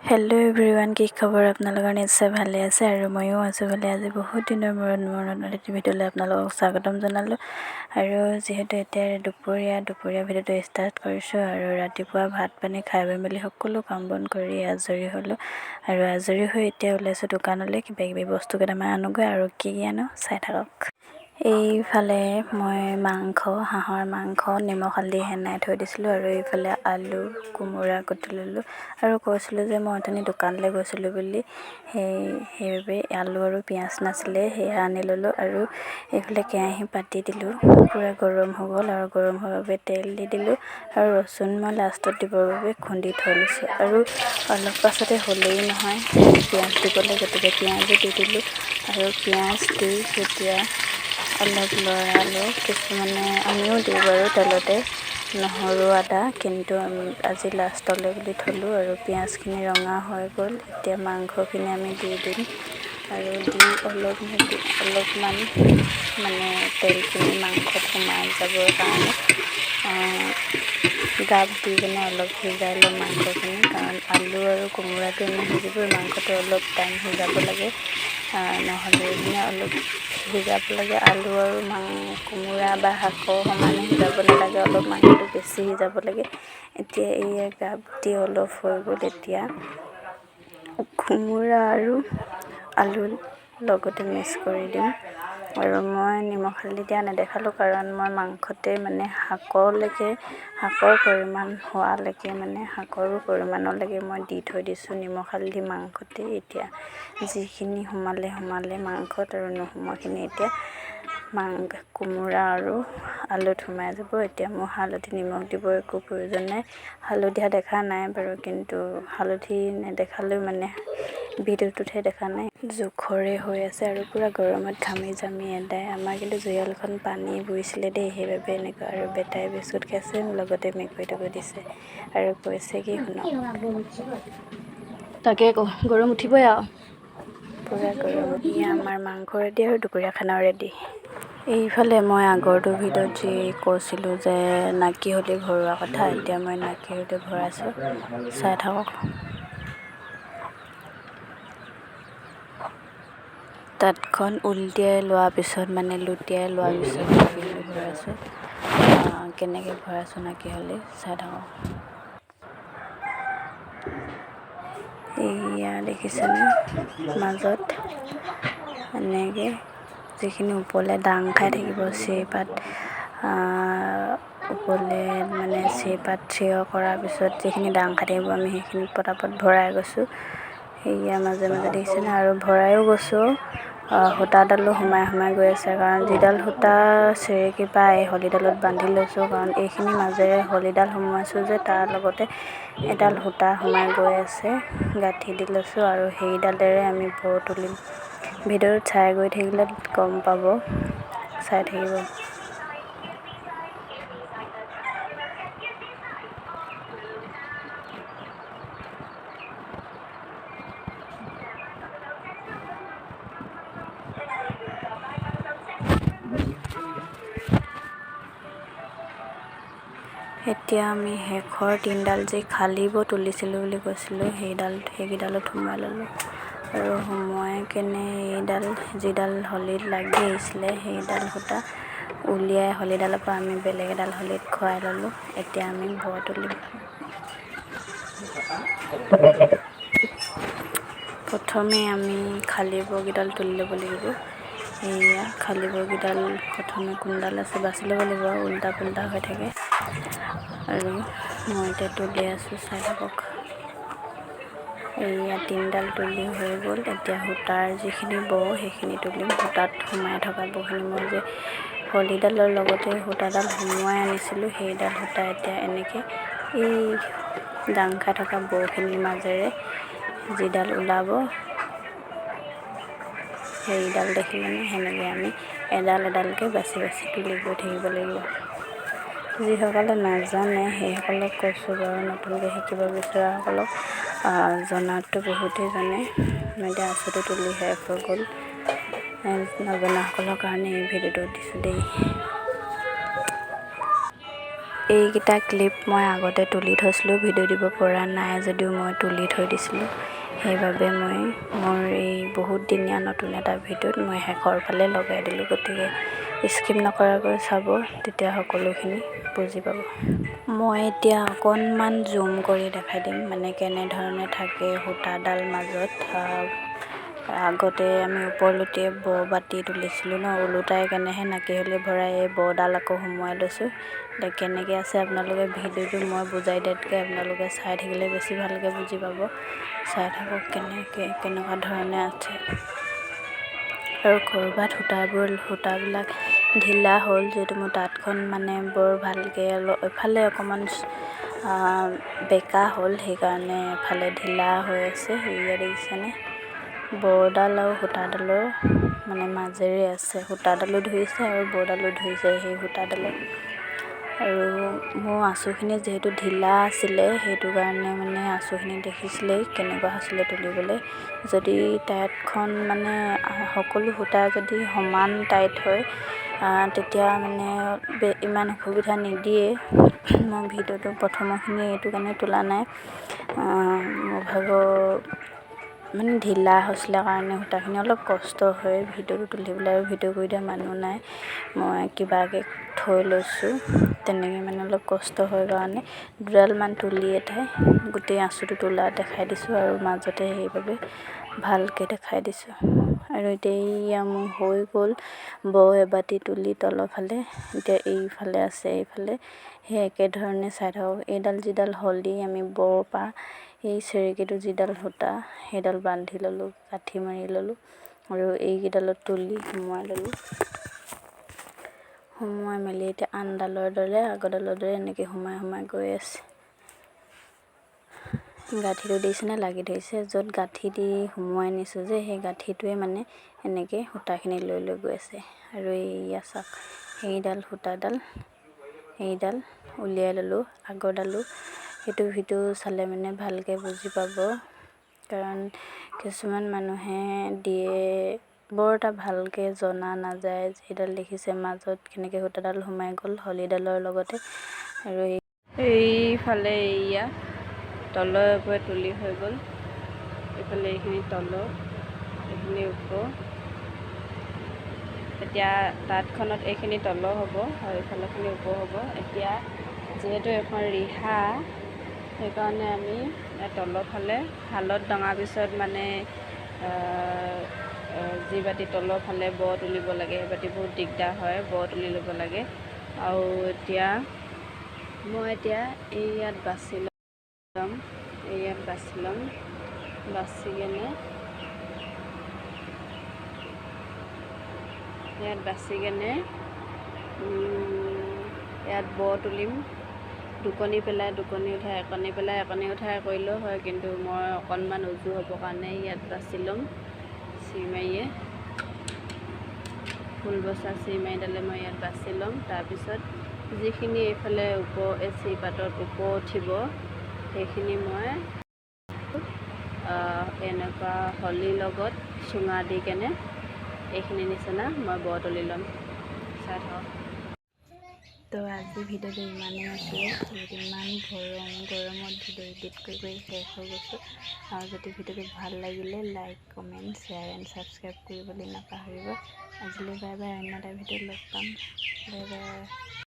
Hello' everyone, কি খবৰ? আপোনালোকৰ নিশ্চয় ভালে আছে আৰু ময়ো আছোঁ ভালে। আজি বহুত দিনৰ মূৰত মোৰ নতুন এটি ভিডিঅ'লৈ আপোনালোকক স্বাগতম জনালোঁ। আৰু যিহেতু এতিয়া দুপৰীয়া ভিডিঅ'টো ষ্টাৰ্ট কৰিছোঁ আৰু ৰাতিপুৱা ভাত পানী খাই বৈ মেলি সকলো কাম বন কৰি আজৰি হ'লোঁ আৰু আজৰি হৈ এতিয়া ওলাইছোঁ দোকানলৈ কিবা কিবি বস্তু কেইটামান আনোগৈ আৰু কি আনো চাই থাকক। এইফালে মই হাঁহৰ মাংস নিমখ হালধি সানি থৈ দিছিলোঁ আৰু এইফালে আলু কোমোৰা কুটি ল'লোঁ আৰু কৈছিলোঁ যে মই অথনি দোকানলৈ গৈছিলোঁ বুলি, সেইবাবে আলু আৰু পিঁয়াজ নাছিলে, সেয়া আনি ল'লোঁ আৰু এইফালে কেৰাহী পাতি দিলোঁ, পূৰা গৰম হৈ গ'ল আৰু গৰম হোৱাৰ বাবে তেল দি দিলোঁ আৰু ৰচুন মই লাষ্টত দিবৰ বাবে খুন্দি থৈ লৈছোঁ আৰু অলপ পাছতে হ'লেই নহয় পিঁয়াজ দিবলৈ, গতিকে পিঁয়াজো দি দিলোঁ আৰু পিঁয়াজ দি এতিয়া অলপ লৰালোঁ। কিছুমানে আমিও দিওঁ বাৰু তেলতে নহৰু আদা, কিন্তু আজি লাষ্টলৈ বুলি থলোঁ আৰু পিঁয়াজখিনি ৰঙা হৈ গ'ল। এতিয়া মাংসখিনি আমি দি দিম আৰু দি অলপমান মানে তেলখিনি মাংসত সোমাই যাবৰ কাৰণে গাপ দি কিনে অলপ সিজাই ল'ম মাংসখিনি, কাৰণ আলু আৰু কোমোৰাটো এনেই সিজিবই, মাংসটো অলপ টাইম সিজাব লাগে, নহ'লে মানে অলপ সিজাব লাগে। আলু আৰু কোমোৰা বা শাকৰ সমানে সিজাব নালাগে, অলপ মাংসটো বেছি সিজাব লাগে। এতিয়া এইয়া গাপ দি অলপ হৈ গ'ল। এতিয়া কোমোৰা আৰু আলু লগতে মিক্স কৰি দিম আৰু মই নিমখ হালধি দিয়া নেদেখালোঁ, কাৰণ মই মাংসতে মানে শাকৰ পৰিমাণ হোৱালৈকে মানে শাকৰো পৰিমাণলৈকে মই দি থৈ দিছোঁ নিমখ হালধি মাংসতে। এতিয়া যিখিনি সোমালে মাংসত আৰু নোসোমোৱাখিনি এতিয়া কোমোৰা আৰু আলুত সোমাই যাব। এতিয়া মোৰ হালধি নিমখ দিবৰ একো প্ৰয়োজন নাই, হালধীয়া দেখা নাই বাৰু, কিন্তু হালধি নেদেখালেও মানে ভিডিঅ'টোতহে দেখা নাই, জোখৰে হৈ আছে আৰু পূৰা গৰমত ঘামি জামি এদাই। আমাৰ কিন্তু জুইশালখন পানী পৰিছিলে দেই, সেইবাবে এনেকুৱা। আৰু বেটাই বিস্কুট খাইছে, লগতে মেকুৰীটোকো দিছে আৰু কৈছে কি শুনক, তাকে গৰম উঠিবই আৰু পূৰা গৰম। আমাৰ মাংস ৰেডি আৰু দুপৰীয়া খানাও ৰেডি। এইফালে মই আগৰটো ভিডিঅ'ত যি কৈছিলোঁ যে নাকিহলি ভৰোৱা কথা, এতিয়া মই নাকিহলি ভৰাইছোঁ, চাই থাকক। তাঁতখন উলটিয়াই লোৱাৰ পিছত মানে লুটিয়াই লোৱাৰ পিছত নাকিহলি ভৰাইছোঁ। কেনেকৈ ভৰাইছোঁ নাকিহলি চাই থাকক। এয়া দেখিছেনে, মাজত এনেকৈ যিখিনি ওপৰলৈ দাং খাই থাকিব, চিৰপাত ওপৰলৈ মানে চিৰপাত থিয় কৰাৰ পিছত যিখিনি দাং খাই থাকিব, আমি সেইখিনি পটাপট ভৰাই গৈছোঁ। সেয়া মাজে মাজে দেখিছেনে, আৰু ভৰায়ো গৈছোঁ। সূতাডালো সোমাই গৈ আছে, কাৰণ যিডাল সূতা চেৰেকী বা এই হলিডালত বান্ধি লৈছোঁ, কাৰণ এইখিনি মাজেৰে হলিডাল সোমোৱাইছোঁ যে তাৰ লগতে এডাল সূতা সোমাই গৈ আছে, গাঁঠি দি লৈছোঁ আৰু সেইডালেৰে আমি বৰ তুলিম। ভিডিঅ'ত চাই গৈ থাকিলে গম পাব, চাই থাকিব। এতিয়া আমি শেষৰ 3ডাল যি খালিব তুলিছিলোঁ বুলি কৈছিলোঁ, সেইকেইডালত সোমোৱাই ল'লোঁ আৰু সোমোৱাই কেনে যিডাল হলিত লাগি আহিছিলে সেইডাল সূতা উলিয়াই হলিডালৰ পৰা আমি বেলেগ এডাল হলিত খুৱাই ল'লোঁ। এতিয়া আমি বৰ তুলিম। প্ৰথমে আমি খালী বৰকেইডাল তুলি ল'ব লাগিব। এয়া খালী বৰকেইডাল প্ৰথমে কোনডাল আছে বাছি ল'ব লাগিব, উল্টা পুল্টা হৈ থাকে। আৰু মই এতিয়া তুলি আছোঁ, চাই থাকক। এয়া 3ডাল তুলি হৈ গ'ল। এতিয়া সূতাৰ যিখিনি সেইখিনি তুলিম। সূতাত সোমাই থকা বখিনি মই যে হলিডালৰ লগতে সূতাডাল সোমোৱাই আনিছিলোঁ, সেইডাল সূতা এতিয়া এনেকৈ এই দাং খাই থকা বখিনিৰ মাজেৰে যিডাল ওলাব সেইডাল দেখিলেনে, সেনেকৈ আমি এডাল এডালকৈ বাছি তুলি গৈ থাকিব লাগিব। যিসকলে নাজানে সেইসকলক কৈছোঁ বাৰু, নতুনকৈ শিকিব বিচৰাসকলক জনাটো বহুতেই জানে। মই এতিয়া আছোঁটো তুলি শেষ হৈ গ'ল, নজনাসকলৰ কাৰণে এই ভিডিঅ'টো দিছোঁ দেই। এইকেইটা ক্লিপ মই আগতে তুলি থৈছিলোঁ, ভিডিঅ' দিব পৰা নাই যদিও মই তুলি থৈ দিছিলোঁ। সেইবাবে মই মোৰ এই বহুত দিনীয়া নতুন এটা ভিডিঅ'ত মই শেষৰ ফালে লগাই দিলোঁ। গতিকে স্কিপ নকৰাকৈ চাব, তেতিয়া সকলোখিনি বুজি পাব। মই এতিয়া অকণমান জুম কৰি দেখাই দিম, মানে কেনেধৰণে থাকে সূতাডাল মাজত। আগতে আমি ওপৰলুটিয়ে ব বাতি তুলিছিলোঁ ন, ওলোটাই কেনেহে নাকিহলি ভৰাই এই বডাল আকৌ সোমোৱাই লৈছোঁ। এতিয়া কেনেকৈ আছে আপোনালোকে ভিডিঅ'টো মই বুজাই দিয়াতকৈ আপোনালোকে চাই থাকিলে বেছি ভালকৈ বুজি পাব। চাই থাকক কেনেকুৱা ধৰণে আছে। আৰু ক'ৰবাত সূতাবিলাক ঢিলা হ'ল, যিহেতু মোৰ তাঁতখন মানে বৰ ভালকৈ এফালে অকণমান বেকা হ'ল, সেইকাৰণে এফালে ঢিলা হৈ আছে। সেয়া দেখিছেনে, বৰডাল আৰু সূতাডালৰ মানে মাজেৰে আছে। সূতাডালো ধৰিছে আৰু বৰডালো ধৰিছে সেই সূতাডালে। আৰু মোৰ আঁচুখিনি যিহেতু ঢিলা আছিলে, সেইটো কাৰণে মানে আঁচুখিনি দেখিছিলেই কেনেকুৱা হৈছিলে তুলিবলৈ। যদি তাঁতখন মানে সকলো সূতা যদি সমান টাইট হয়, তেতিয়া মানে ইমান অসুবিধা নিদিয়ে। মই ভিডিঅ'টো প্ৰথমৰখিনি এইটো কাৰণে তোলা নাই, মোৰ ভাগৰ মানে ঢিলা হৈছিলে কাৰণে সূতাখিনি অলপ কষ্ট হয় ভিডিঅ'টো তুলিবলৈ, আৰু ভিডিঅ' কৰি দিয়া মানুহ নাই, মই কিবাকৈ থৈ লৈছোঁ। তেনেকৈ মানে অলপ কষ্ট হয় কাৰণে দুডালমান তুলি এঠাই গোটেই আঁচুটো তোলা দেখাই দিছোঁ, আৰু মাজতে সেইবাবে ভালকৈ দেখাই দিছোঁ। আৰু এতিয়া মোৰ হৈ গ'ল ব এবাতি তুলি তলৰ ফালে। এতিয়া এইফালে আছে, এইফালে সেই একেধৰণে চাই থাকক। এইডাল যিডাল হলদি আমি বৰ পৰা এই চেৰেকীটো যিডাল সূতা, সেইডাল বান্ধি ল'লোঁ, কাঠি মাৰি ল'লোঁ, আৰু এইকেইডালত তুলি সোমোৱাই ল'লোঁ। সোমোৱাই মেলি এতিয়া আনডালৰ দৰে আগৰডালৰ দৰে এনেকৈ সোমাই গৈ আছে। গাঁঠিটো দিছেনে লাগি ধৰিছে, য'ত গাঁঠি দি সোমোৱাই নিছোঁ যে সেই গাঁঠিটোৱে মানে এনেকৈ সূতাখিনি লৈ গৈ আছে। আৰু এইয়া চাওক, সেইডাল সূতাডাল এইডাল উলিয়াই ল'লোঁ, আগৰডালো। সেইটো ভিডিঅ' চালে মানে ভালকৈ বুজি পাব, কাৰণ কিছুমান মানুহে দিয়ে বৰ এটা ভালকৈ জনা নাযায়। যিডাল দেখিছে মাজত কেনেকৈ সূতাডাল সোমাই গ'ল হলিডালৰ লগতে। আৰু এইফালে এইয়া তলৰ ওপৰে তুলি হৈ গ'ল, এইফালে এইখিনি তলৰ, এইখিনি ওপৰ। এতিয়া তাঁতখনত এইখিনি তলৰ হ'ব আৰু এইফালৰখিনি ওপৰ হ'ব। এতিয়া যিহেতু এখন ৰিহা, সেইকাৰণে আমি তলৰ ফালে শালত ডঙাৰ পিছত মানে যি বাতি তলৰ ফালে ব তুলিব লাগে, সেই বাতি বহুত দিগদাৰ হয়, ব তুলি ল'ব লাগে। আৰু এতিয়া মই এই ইয়াত বাছি ল'ম, বাছি কেনে ইয়াত ব তুলিম। দুকণি পেলাই দুকণি উঠাই, একণি পেলাই একণি উঠাই কৰিলেও হয়, কিন্তু মই অকণমান উজু হ'বৰ কাৰণে ইয়াত বাছি ল'ম। চিৰমাৰিয়ে ফুল বচা চিৰমাৰিডালে মই ইয়াত বাছি ল'ম। তাৰপিছত যিখিনি এইফালে এই চিৰপাতত ওপৰ উঠিব, সেইখিনি মই এনেকুৱা হলিৰ লগত চুঙা দি কেনে এইখিনি নিচিনা মই ব তুলি ল'ম। চাই থাকক। তো আজি ভিডিঅ'টো ইমানেই আছিলে, ইমান গৰমত ভিডিঅ' এডিট কৰি শেষ হৈ গৈছোঁ। আৰু যদি ভিডিঅ'টো ভাল লাগিলে like, comment, share and subscribe কৰিবলৈ নাপাহৰিব। আজিলৈ বাই বাই, অন্য এটা ভিডিঅ'ত লগ পাম। Bye bye.